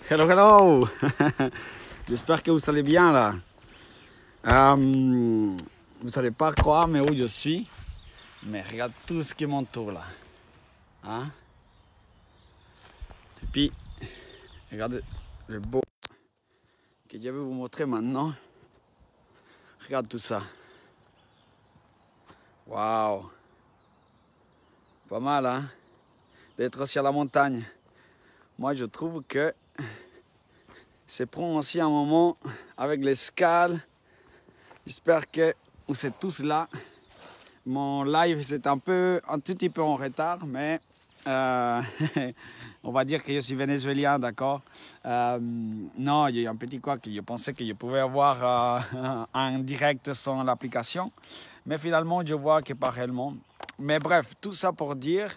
Hello, hello. J'espère que vous allez bien là. Vous n'allez pas croire mais où je suis. Mais regarde tout ce qui m'entoure là. Hein? Et puis, regardez le beau que je vais vous montrer maintenant. Regarde tout ça. Waouh. Pas mal, hein? D'être aussi à la montagne. Moi, je trouve que c'est prendre aussi un moment avec l'escale. J'espère que vous êtes tous là. Mon live, c'est un tout petit peu en retard, mais on va dire que je suis vénézuélien, d'accord? Non, il y a un petit quoi que je pensais que je pouvais avoir en direct sans l'application. Mais finalement, je vois que pas réellement. Mais bref, tout ça pour dire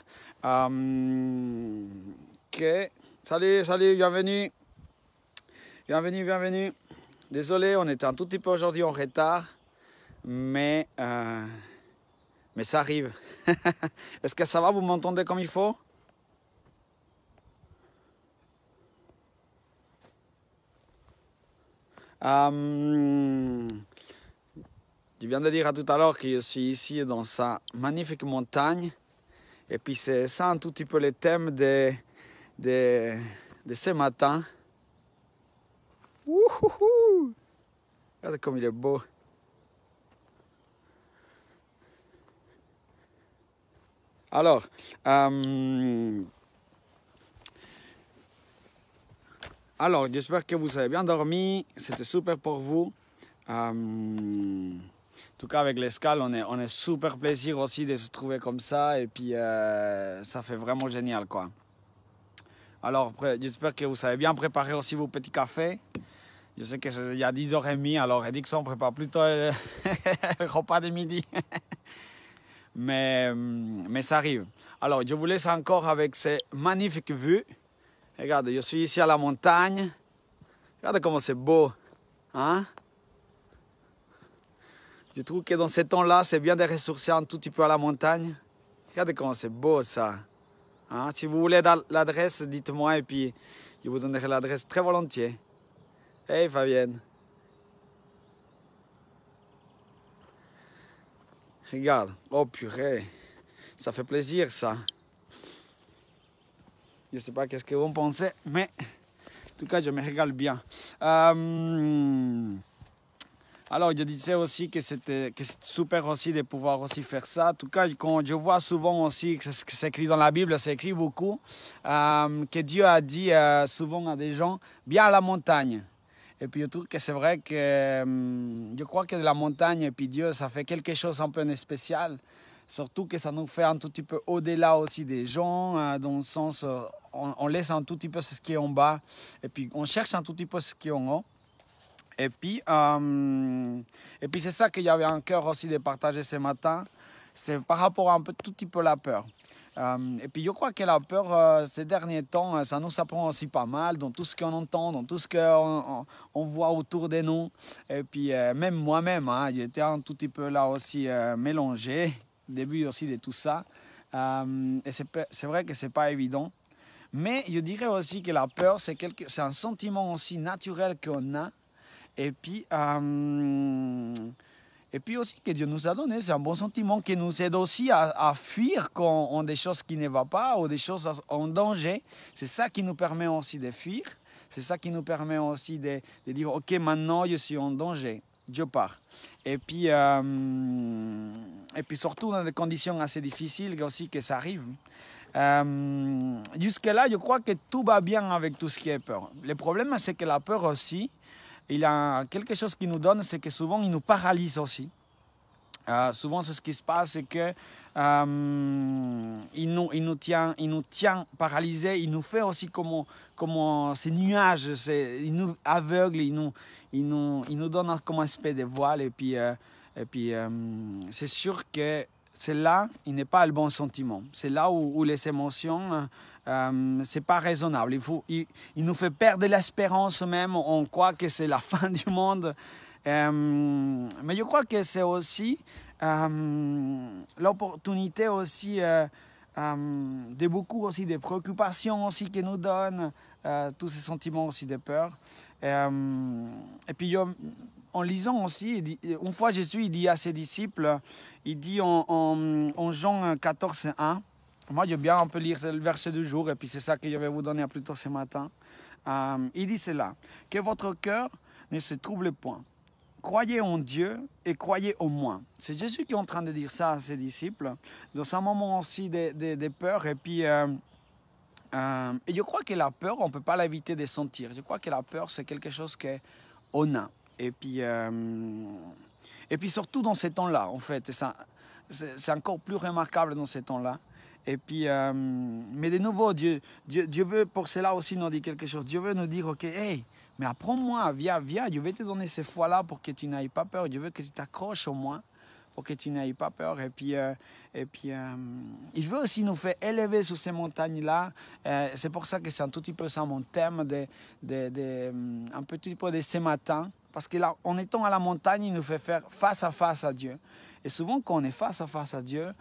que... Salut, bienvenue. Bienvenue. Désolé, on était un tout petit peu aujourd'hui en retard. Mais ça arrive. Est-ce que ça va? Vous m'entendez comme il faut? Je viens de dire tout à l'heure que je suis ici dans sa magnifique montagne. Et puis c'est ça un tout petit peu le thème de ce matin. Wouhouhou! Regardez comme il est beau. Alors, j'espère que vous avez bien dormi. C'était super pour vous. En tout cas, avec l'escale, on est super plaisir aussi de se trouver comme ça. Et puis, ça fait vraiment génial, quoi. Alors, j'espère que vous avez bien préparé aussi vos petits cafés. Je sais qu'il y a 10h30, alors Edixon prépare plutôt le repas de midi. Mais ça arrive. Alors, je vous laisse encore avec ces magnifiques vues. Regardez, je suis ici à la montagne. Regardez comment c'est beau. Hein? Je trouve que dans ces temps-là, c'est bien de ressourcer un tout petit peu à la montagne. Regardez comment c'est beau ça. Hein? Si vous voulez l'adresse, dites-moi et puis je vous donnerai l'adresse très volontiers. Hey Fabienne. Regarde. Oh purée. Ça fait plaisir ça. Je ne sais pas qu'est-ce que vous en pensez, mais en tout cas, je me régale bien. Alors, je disais aussi que c'est super aussi de pouvoir aussi faire ça. En tout cas, quand je vois souvent aussi que c'est écrit dans la Bible, c'est écrit beaucoup, que Dieu a dit souvent à des gens, viens à la montagne. Et puis, je trouve que c'est vrai que je crois que la montagne et puis Dieu, ça fait quelque chose un peu de spécial. Surtout que ça nous fait un tout petit peu au-delà aussi des gens, dans le sens, on laisse un tout petit peu ce qui est en bas, et puis on cherche un tout petit peu ce qui est en haut. Et puis c'est ça qu'il y avait en cœur aussi de partager ce matin, c'est par rapport à un tout petit peu la peur. Et puis je crois que la peur, ces derniers temps, ça nous apprend aussi pas mal dans tout ce qu'on entend, dans tout ce qu'on voit autour de nous. Et puis même moi-même, hein, j'étais un tout petit peu là aussi mélangé, début aussi de tout ça. Et c'est vrai que c'est pas évident. Mais je dirais aussi que la peur, c'est un sentiment aussi naturel qu'on a. Et puis aussi que Dieu nous a donné, c'est un bon sentiment qui nous aide aussi à fuir quand on a des choses qui ne vont pas ou des choses en danger. C'est ça qui nous permet aussi de fuir. C'est ça qui nous permet aussi de dire, ok, maintenant je suis en danger, je pars. Et puis surtout dans des conditions assez difficiles aussi que ça arrive. Jusque-là, je crois que tout va bien avec tout ce qui est peur. Le problème, c'est que la peur aussi, il y a quelque chose qui nous donne, c'est que souvent, il nous paralyse aussi. Souvent, c'est ce qui se passe, c'est que il nous tient paralysés. Il nous fait aussi comme ces nuages, il nous aveugle, il nous donne comme un espèce de voile. Et puis c'est sûr que c'est là, il n'est pas le bon sentiment. C'est là où les émotions, c'est pas raisonnable. Il nous fait perdre l'espérance même. On croit que c'est la fin du monde. Mais je crois que c'est aussi l'opportunité aussi beaucoup aussi des préoccupations aussi qu'il nous donne, tous ces sentiments aussi de peur. Et puis en lisant aussi, une fois Jésus il dit à ses disciples, il dit en Jean 14, 1, moi je veux bien un peu lire le verset du jour et puis c'est ça que je vais vous donner plus tôt ce matin. Il dit cela, que votre cœur ne se trouble point. Croyez en Dieu et croyez en moi. C'est Jésus qui est en train de dire ça à ses disciples, dans un moment aussi de peur. Et puis, et je crois que la peur, on ne peut pas l'éviter de sentir. Je crois que la peur, c'est quelque chose qu'on a. Et puis surtout dans ces temps-là, en fait. C'est encore plus remarquable dans ces temps-là. Et puis, mais de nouveau, Dieu veut pour cela aussi nous dire quelque chose. Dieu veut nous dire, ok, hey, mais apprends-moi, viens, je vais te donner ces foi-là pour que tu n'aies pas peur. Je veux que tu t'accroches au moins pour que tu n'aies pas peur. Et puis, il veut aussi nous faire élever sur ces montagnes-là. C'est pour ça que c'est un tout petit peu ça mon thème, un petit peu de ce matin. Parce qu'en étant à la montagne, il nous fait faire face à face à Dieu. Et souvent, quand on est face à face à Dieu,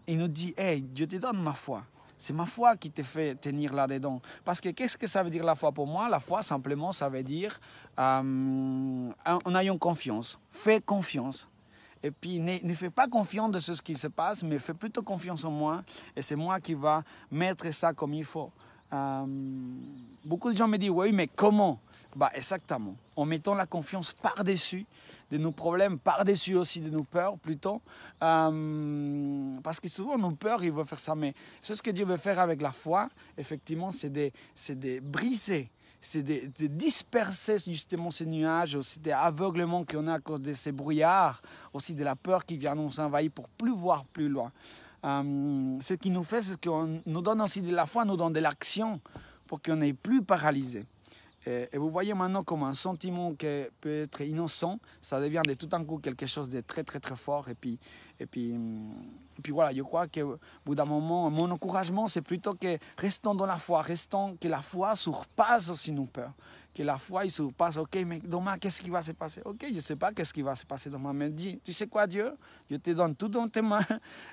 il nous dit, hey, Dieu te donne ma foi. C'est ma foi qui te fait tenir là-dedans. Parce que qu'est-ce que ça veut dire la foi pour moi? La foi, simplement, ça veut dire en ayant confiance. Fais confiance. Et puis, ne fais pas confiance de ce qui se passe, mais fais plutôt confiance en moi. Et c'est moi qui va mettre ça comme il faut. Beaucoup de gens me disent, oui, mais comment? Bah, exactement. En mettant la confiance par-dessus de nos problèmes, par-dessus aussi de nos peurs plutôt. Parce que souvent nos peurs, ils veulent faire ça. Mais ce que Dieu veut faire avec la foi, effectivement, c'est de briser, c'est de disperser justement ces nuages, aussi des aveuglements qu'on a à cause de ces brouillards, aussi de la peur qui vient nous envahir pour plus voir plus loin. Ce qui nous fait, c'est qu'on nous donne aussi de la foi, nous donne de l'action pour qu'on n'ait plus paralysé. Et vous voyez maintenant comme un sentiment qui peut être innocent, ça devient de tout un coup quelque chose de très très très fort. Et puis voilà, je crois qu'au bout d'un moment, mon encouragement, c'est plutôt que restons dans la foi, que la foi surpasse aussi nos peurs. Que la foi, il surpasse, ok, mais demain, qu'est-ce qui va se passer? Ok, je ne sais pas qu'est-ce qui va se passer demain, mais dis, tu sais quoi, Dieu? Je te donne tout dans tes mains.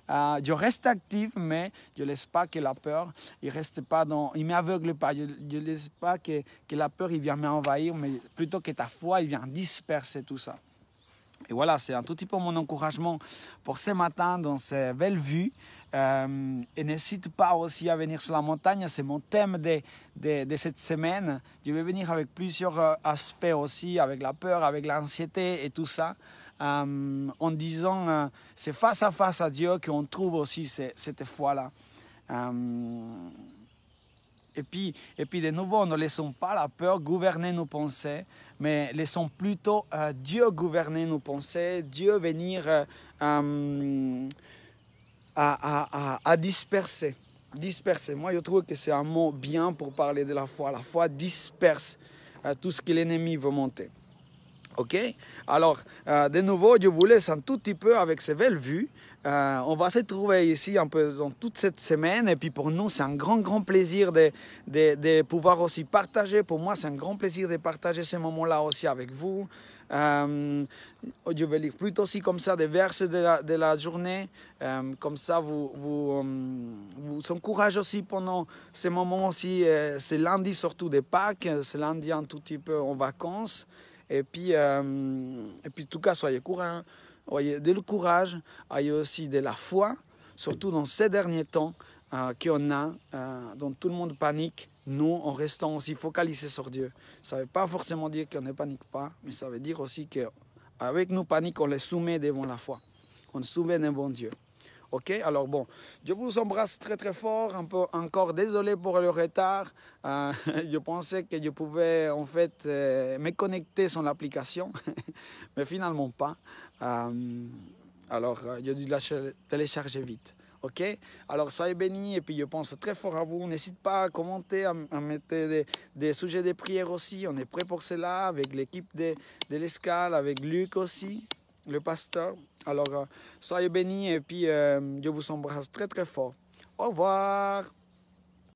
Je reste actif, mais je ne laisse pas que la peur, il ne m'aveugle pas. Je ne laisse pas que la peur, il vient m'envahir, mais plutôt que ta foi, il vient disperser tout ça. Et voilà, c'est un tout petit peu mon encouragement pour ce matin dans ces belles vues. Et n'hésite pas aussi à venir sur la montagne, c'est mon thème de cette semaine. Je vais venir avec plusieurs aspects aussi, avec la peur, avec l'anxiété et tout ça. En disant, c'est face à face à Dieu qu'on trouve aussi cette foi-là. Et puis de nouveau, ne laissons pas la peur gouverner nos pensées, mais laissons plutôt Dieu gouverner nos pensées, Dieu venir à disperser. Disperser. Moi, je trouve que c'est un mot bien pour parler de la foi. La foi disperse tout ce que l'ennemi veut monter. Ok? Alors, de nouveau, je vous laisse un tout petit peu avec ces belles vues. On va se trouver ici un peu dans toute cette semaine. Et puis pour nous, c'est un grand plaisir de pouvoir aussi partager. Pour moi, c'est un grand plaisir de partager ces moments-là aussi avec vous. Je vais lire plutôt aussi comme ça des versets de la journée. Comme ça, vous encouragez aussi pendant ces moments aussi. C'est lundi surtout de Pâques. C'est lundi un tout petit peu en vacances. Et puis en tout cas, soyez courageux. Ayez du courage, ayez aussi de la foi, surtout dans ces derniers temps qu'on a, dont tout le monde panique. Nous, en restant aussi focalisés sur Dieu. Ça ne veut pas forcément dire qu'on ne panique pas, mais ça veut dire aussi qu'avec nos paniques, on les soumet devant la foi. On soumet devant Dieu. Ok, alors bon, je vous embrasse très très fort, un peu encore désolé pour le retard. Je pensais que je pouvais en fait me connecter sur l'application, mais finalement pas. Alors j'ai dû la télécharger vite. Ok, alors soyez bénis et puis je pense très fort à vous. N'hésitez pas à commenter, à mettre des sujets de prière aussi. On est prêt pour cela avec l'équipe de l'Escale, avec Luc aussi, le pasteur. Alors soyez bénis et puis je vous embrasse très très fort. Au revoir.